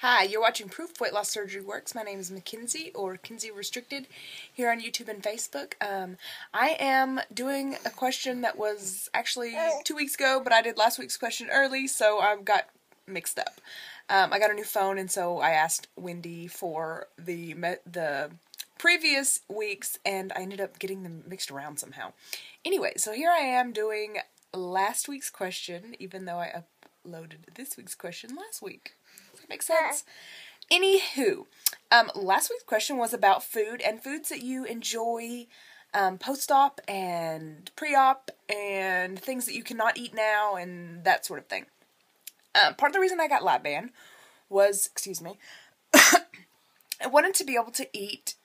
Hi, you're watching Proof Weight Loss Surgery Works. My name is Mackenzie, or Kenzerestricted, here on YouTube and Facebook. I am doing a question that was actually 2 weeks ago, but I did last week's question early, so I got mixed up. I got a new phone, and so I asked Wendy for the previous weeks, and I ended up getting them mixed around somehow. Anyway, so here I am doing last week's question, even though I uploaded this week's question last week. Makes sense? Anywho, last week's question was about food and foods that you enjoy post-op and pre-op and things that you cannot eat now and that sort of thing. Part of the reason I got lab banned was, I wanted to be able to eat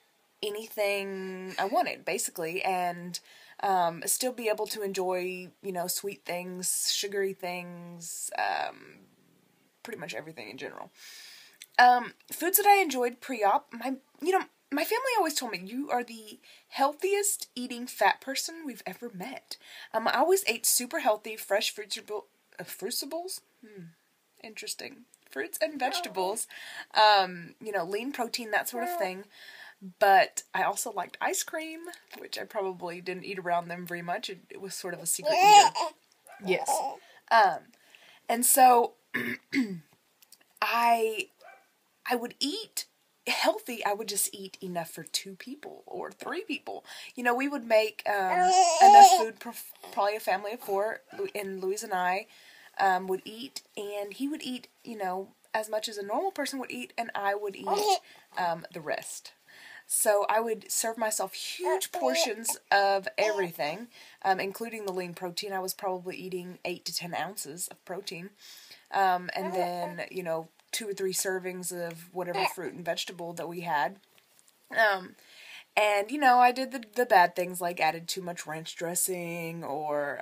anything I wanted, basically, and still be able to enjoy, sweet things, sugary things, pretty much everything in general. Foods that I enjoyed pre-op, my family always told me, you are the healthiest eating fat person we've ever met. I always ate super healthy, fresh fruitables? Interesting. Fruits and vegetables, lean protein, that sort of thing. But I also liked ice cream, which I probably didn't eat around them very much. It was sort of a secret eater. Yes. And so I would eat healthy. I would just eat enough for 2 people or 3 people. We would make enough food, probably a family of 4, and Louise and I would eat, and he would eat, as much as a normal person would eat, and I would eat the rest. So I would serve myself huge portions of everything, including the lean protein. I was probably eating 8 to 10 ounces of protein. And then, 2 or 3 servings of whatever fruit and vegetable that we had. And, I did the bad things, like added too much ranch dressing, or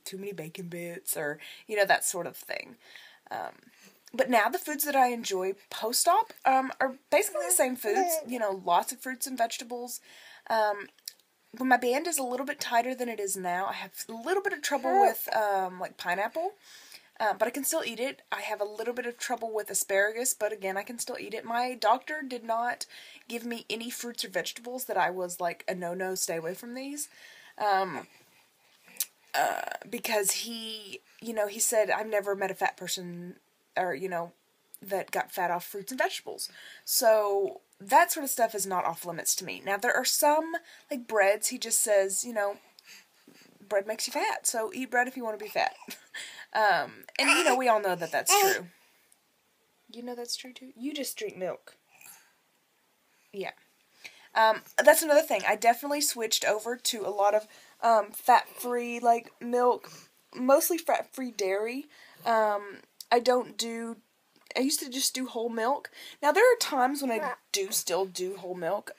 too many bacon bits, or, that sort of thing. But now the foods that I enjoy post-op are basically the same foods, lots of fruits and vegetables. When my band is a little bit tighter than it is now, I have a little bit of trouble with, pineapple. But I can still eat it. I have a little bit of trouble with asparagus, but again, I can still eat it. My doctor did not give me any fruits or vegetables that I was like, a no-no, stay away from these. Because he said, I've never met a fat person, or, that got fat off fruits and vegetables. So that sort of stuff is not off limits to me. Now, there are some, like breads, he just says, bread makes you fat, so eat bread if you want to be fat. And, we all know that that's true. You know that's true, too? You just drink milk. Yeah. That's another thing. I definitely switched over to a lot of fat-free, milk, mostly fat-free dairy. I used to just do whole milk. Now, there are times when I do still do whole milk.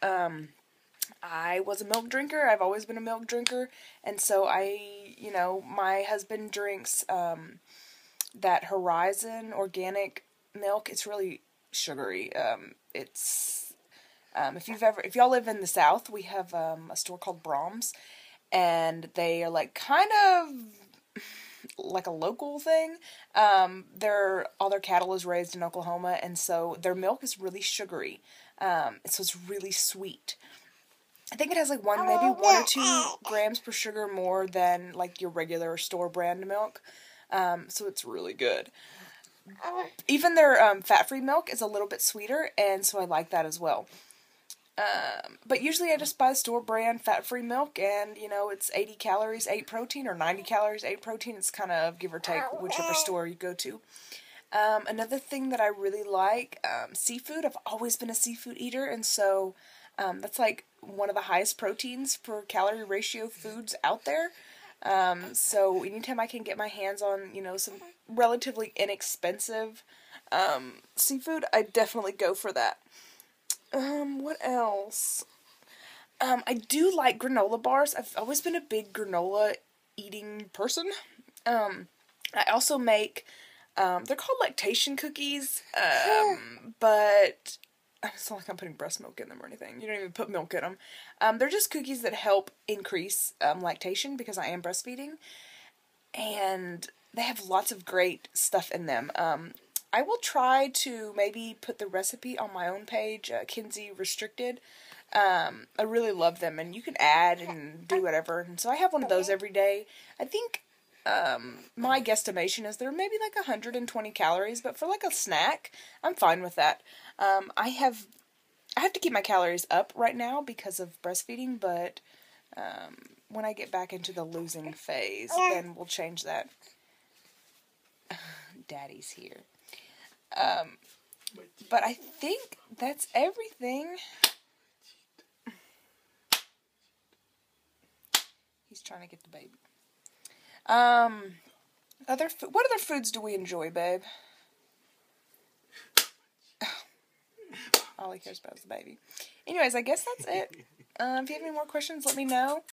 I was a milk drinker. I've always been a milk drinker. And so my husband drinks that Horizon organic milk. It's really sugary. If y'all live in the South, we have a store called Brahms, and they are kind of like a local thing. All their cattle is raised in Oklahoma, and so their milk is really sugary. So it's really sweet. I think it has maybe 1 or 2 grams per sugar more than your regular store brand milk. So it's really good. Even their fat-free milk is a little bit sweeter, and so I like that as well. But usually I just buy store brand fat-free milk, and it's 80 calories, 8 protein, or 90 calories, 8 protein. It's kind of give or take whichever store you go to. Another thing that I really like, seafood. I've always been a seafood eater, and so that's one of the highest proteins per calorie ratio foods out there. So anytime I can get my hands on, some relatively inexpensive seafood, I definitely go for that. What else? I do like granola bars. I've always been a big granola eating person. I also make, they're called lactation cookies, but it's not like I'm putting breast milk in them or anything. You don't even put milk in them. They're just cookies that help increase lactation because I am breastfeeding. And they have lots of great stuff in them. I will try to maybe put the recipe on my own page, Kenzerestricted. I really love them, and you can add and do whatever. And so I have one of those every day. I think my guesstimation is they're maybe like 120 calories, but for like a snack, I'm fine with that. I have to keep my calories up right now because of breastfeeding, but when I get back into the losing phase, then we'll change that. Daddy's here. But I think that's everything. He's trying to get the baby. What other foods do we enjoy, babe? All he cares about is the baby. Anyways, I guess that's it. If you have any more questions, let me know.